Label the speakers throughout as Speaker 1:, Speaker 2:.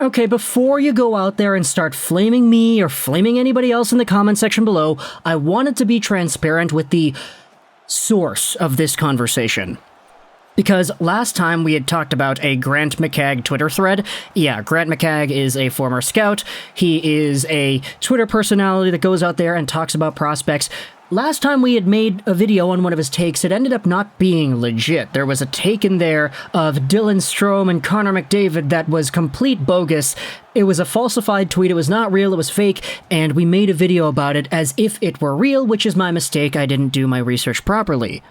Speaker 1: Okay, before you go out there and start flaming me or flaming anybody else in the comment section below, I wanted to be transparent with the source of this conversation. Because last time we had talked about a Grant McCagg Twitter thread. Yeah, Grant McCagg is a former scout. He is a Twitter personality that goes out there and talks about prospects. Last time we had made a video on one of his takes, it ended up not being legit. There was a take in there of Dylan Strome and Connor McDavid that was complete bogus. It was a falsified tweet, it was not real, it was fake, and we made a video about it as if it were real, which is my mistake. I didn't do my research properly.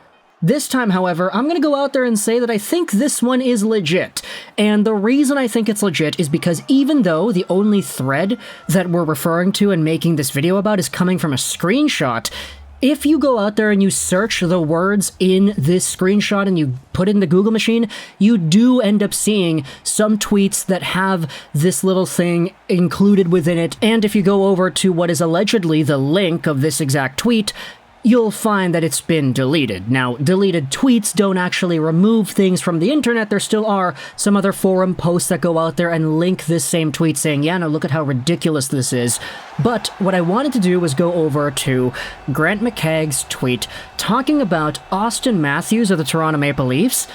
Speaker 1: This time, however, I'm going to go out there and say that I think this one is legit. And the reason I think it's legit is because even though the only thread that we're referring to and making this video about is coming from a screenshot, if you go out there and you search the words in this screenshot and you put in the Google machine, you do end up seeing some tweets that have this little thing included within it. And if you go over to what is allegedly the link of this exact tweet, you'll find that it's been deleted. Now, deleted tweets don't actually remove things from the internet. There still are some other forum posts that go out there and link this same tweet saying, yeah, no, look at how ridiculous this is. But what I wanted to do was go over to Grant McCagg's tweet talking about Auston Matthews of the Toronto Maple Leafs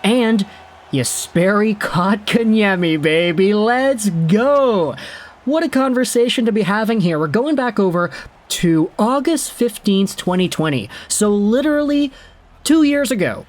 Speaker 1: and Jesperi Kotkaniemi, baby. Let's go! What a conversation to be having here. We're going back over to August 15th, 2020. So literally 2 years ago.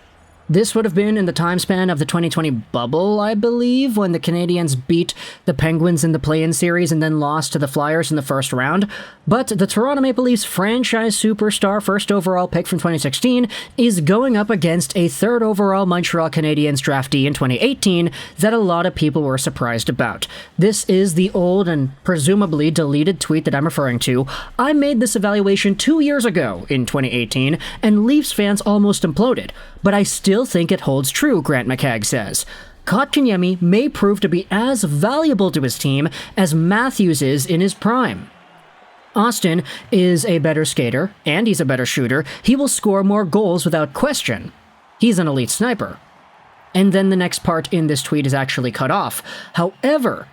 Speaker 1: This would have been in the time span of the 2020 bubble, I believe, when the Canadiens beat the Penguins in the play-in series and then lost to the Flyers in the first round. But the Toronto Maple Leafs franchise superstar first overall pick from 2016 is going up against a third overall Montreal Canadiens draftee in 2018 that a lot of people were surprised about. This is the old and presumably deleted tweet that I'm referring to. I made this evaluation 2 years ago in 2018, and Leafs fans almost imploded. But I still think it holds true, Grant McCagg says. Kotkaniemi may prove to be as valuable to his team as Matthews is in his prime. Auston is a better skater, and he's a better shooter. He will score more goals without question. He's an elite sniper. And then the next part in this tweet is actually cut off. However,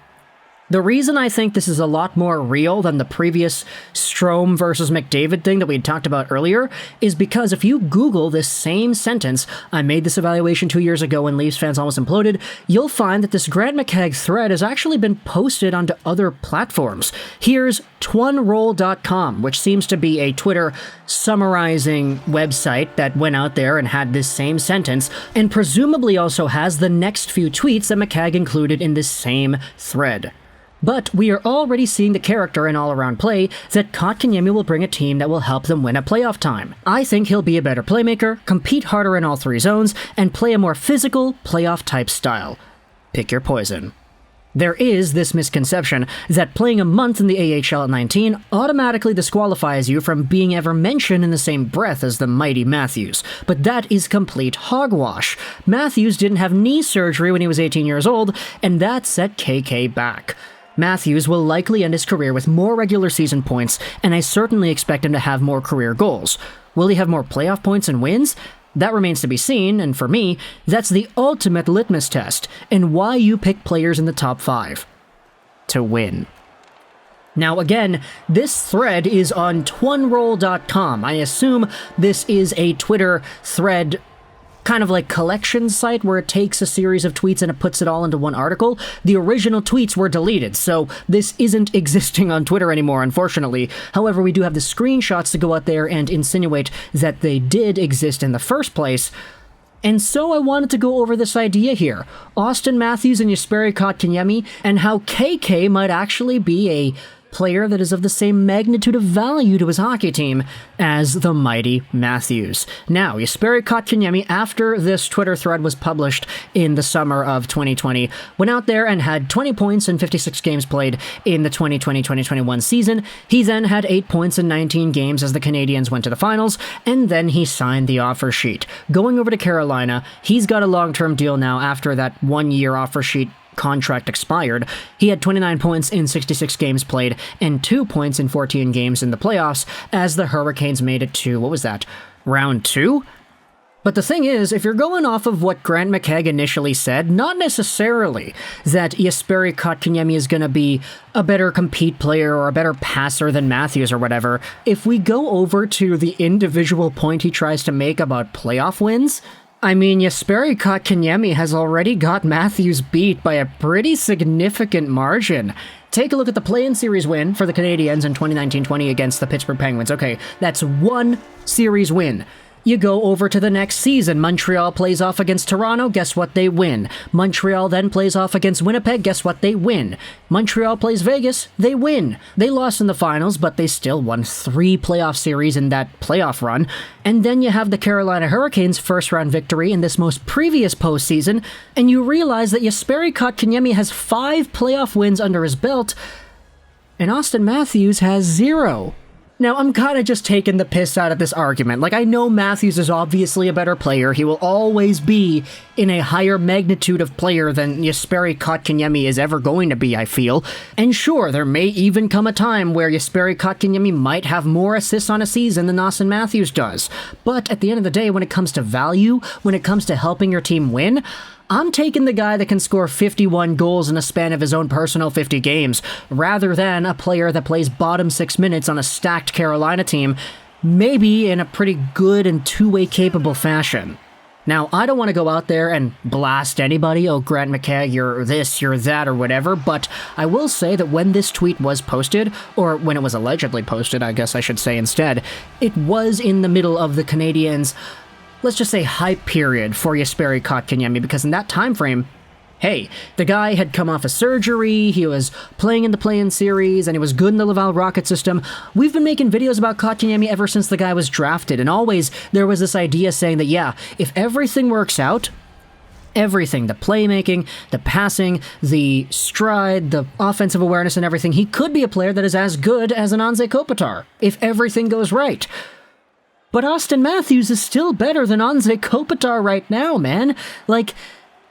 Speaker 1: the reason I think this is a lot more real than the previous Strome versus McDavid thing that we had talked about earlier is because if you Google this same sentence, I made this evaluation 2 years ago when Leafs fans almost imploded, you'll find that this Grant McCagg thread has actually been posted onto other platforms. Here's twunroll.com, which seems to be a Twitter summarizing website that went out there and had this same sentence, and presumably also has the next few tweets that McCagg included in this same thread. But we are already seeing the character in all-around play that Kotkaniemi will bring a team that will help them win at playoff time. I think he'll be a better playmaker, compete harder in all three zones, and play a more physical, playoff-type style. Pick your poison. There is this misconception that playing a month in the AHL at 19 automatically disqualifies you from being ever mentioned in the same breath as the mighty Matthews, but that is complete hogwash. Matthews didn't have knee surgery when he was 18 years old, and that set KK back. Matthews will likely end his career with more regular season points, and I certainly expect him to have more career goals. Will he have more playoff points and wins? That remains to be seen, and for me, that's the ultimate litmus test, and why you pick players in the top 5. To win. Now again, this thread is on twunroll.com. I assume this is a Twitter thread kind of like collection site where it takes a series of tweets and it puts it all into one article. The original tweets were deleted, so this isn't existing on Twitter anymore, unfortunately. However, we do have the screenshots to go out there and insinuate that they did exist in the first place. And so I wanted to go over this idea here. Auston Matthews and Jesperi Kotkaniemi, and how KK might actually be a player that is of the same magnitude of value to his hockey team as the mighty Matthews. Now, Jesperi Kotkaniemi, after this Twitter thread was published in the summer of 2020, went out there and had 20 points in 56 games played in the 2020-2021 season. He then had 8 points in 19 games as the Canadiens went to the finals, and then he signed the offer sheet. Going over to Carolina, he's got a long-term deal now after that one-year offer sheet contract expired. He had 29 points in 66 games played and 2 points in 14 games in the playoffs as the Hurricanes made it to, what was that, round 2? But the thing is, if you're going off of what Grant McKegg initially said, not necessarily that Jesperi Kotkaniemi is going to be a better compete player or a better passer than Matthews or whatever. If we go over to the individual point he tries to make about playoff wins, I mean, Jesperi Kotkaniemi has already got Matthews beat by a pretty significant margin. Take a look at the play-in series win for the Canadiens in 2019-20 against the Pittsburgh Penguins. Okay, that's one series win. You go over to the next season. Montreal plays off against Toronto, guess what? They win. Montreal then plays off against Winnipeg, guess what? They win. Montreal plays Vegas, they win. They lost in the finals, but they still won 3 playoff series in that playoff run. And then you have the Carolina Hurricanes' first-round victory in this most previous postseason, and you realize that Jesperi Kotkaniemi has 5 playoff wins under his belt, and Auston Matthews has 0. Now, I'm kind of just taking the piss out of this argument. Like, I know Matthews is obviously a better player. He will always be in a higher magnitude of player than Jesperi Kotkaniemi is ever going to be, I feel. And sure, there may even come a time where Jesperi Kotkaniemi might have more assists on a season than Auston Matthews does. But at the end of the day, when it comes to value, when it comes to helping your team win, I'm taking the guy that can score 51 goals in a span of his own personal 50 games, rather than a player that plays bottom 6 minutes on a stacked Carolina team, maybe in a pretty good and two-way capable fashion. Now, I don't want to go out there and blast anybody, oh, Grant McKegg, you're this, you're that, or whatever, but I will say that when this tweet was posted, or when it was allegedly posted, I guess I should say instead, it was in the middle of the Canadiens', let's just say, hype period for Jesperi Kotkaniemi, because in that time frame, hey, the guy had come off a surgery, he was playing in the play-in series, and he was good in the Laval Rocket system. We've been making videos about Kotkaniemi ever since the guy was drafted, and always there was this idea saying that, yeah, if everything works out, everything, the playmaking, the passing, the stride, the offensive awareness and everything, he could be a player that is as good as an Anze Kopitar, if everything goes right. But Auston Matthews is still better than Anze Kopitar right now, man. Like,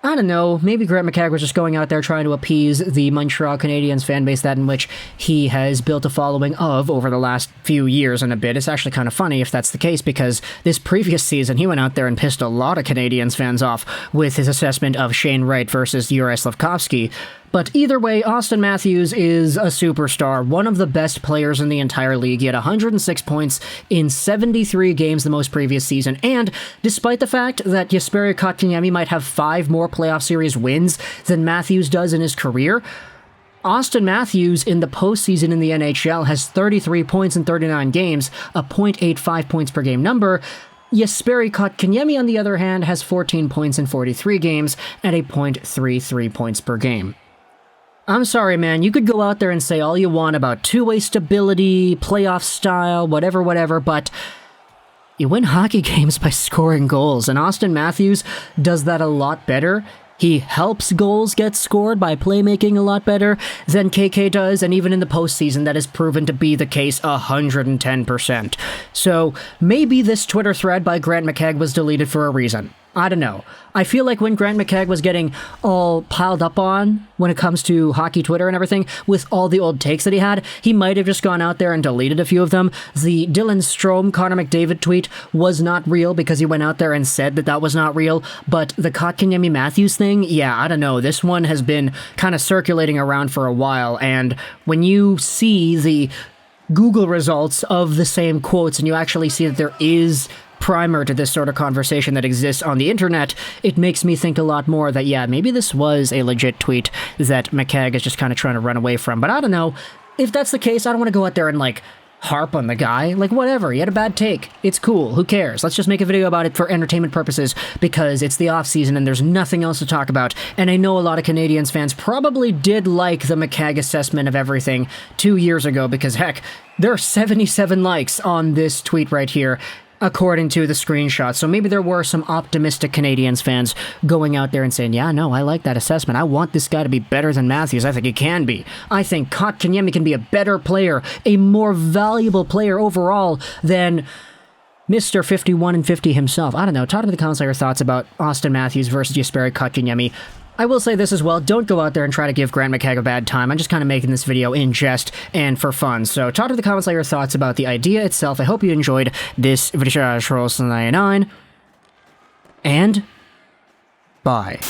Speaker 1: I don't know, maybe Grant McKegg was just going out there trying to appease the Montreal Canadiens fan base, that in which he has built a following of over the last few years and a bit. It's actually kind of funny if that's the case, because this previous season he went out there and pissed a lot of Canadiens fans off with his assessment of Shane Wright versus Juraj Slafkovsky. But either way, Auston Matthews is a superstar, one of the best players in the entire league. He had 106 points in 73 games the most previous season, and despite the fact that Jesperi Kotkaniemi might have 5 more playoff series wins than Matthews does in his career, Auston Matthews in the postseason in the NHL has 33 points in 39 games, a .85 points per game number. Jesperi Kotkaniemi, on the other hand, has 14 points in 43 games at a .33 points per game. I'm sorry, man, you could go out there and say all you want about two-way stability, playoff style, whatever, but you win hockey games by scoring goals, and Auston Matthews does that a lot better. He helps goals get scored by playmaking a lot better than KK does, and even in the postseason that has proven to be the case 110%. So maybe this Twitter thread by Grant McKegg was deleted for a reason. I don't know. I feel like when Grant McKegg was getting all piled up on when it comes to hockey Twitter and everything, with all the old takes that he might have just gone out there and deleted a few of them. The Dylan Strome, Connor McDavid tweet was not real because he went out there and said that that was not real, but the Kotkaniemi Matthews thing, yeah, I don't know. This one has been kind of circulating around for a while, and when you see the Google results of the same quotes and you actually see that there is primer to this sort of conversation that exists on the internet, it makes me think a lot more that, yeah, maybe this was a legit tweet that McKegg is just kind of trying to run away from. But I don't know. If that's the case, I don't want to go out there and, like, harp on the guy. Like, whatever, he had a bad take. It's cool. Who cares? Let's just make a video about it for entertainment purposes because it's the off-season and there's nothing else to talk about. And I know a lot of Canadiens fans probably did like the McKegg assessment of everything 2 years ago because, heck, there are 77 likes on this tweet right here, according to the screenshot. So maybe there were some optimistic Canadiens fans going out there and saying, yeah, no, I like that assessment. I want this guy to be better than Matthews. I think he can be. I think Kotkaniemi can be a better player, a more valuable player overall than Mr. 51 and 50 himself. I don't know. Talk to me in the comments on your thoughts about Auston Matthews versus Jesperi Kotkaniemi. I will say this as well, don't go out there and try to give Grant McKegg a bad time. I'm just kind of making this video in jest and for fun. So talk to the comments on your thoughts about the idea itself. I hope you enjoyed this video. And bye.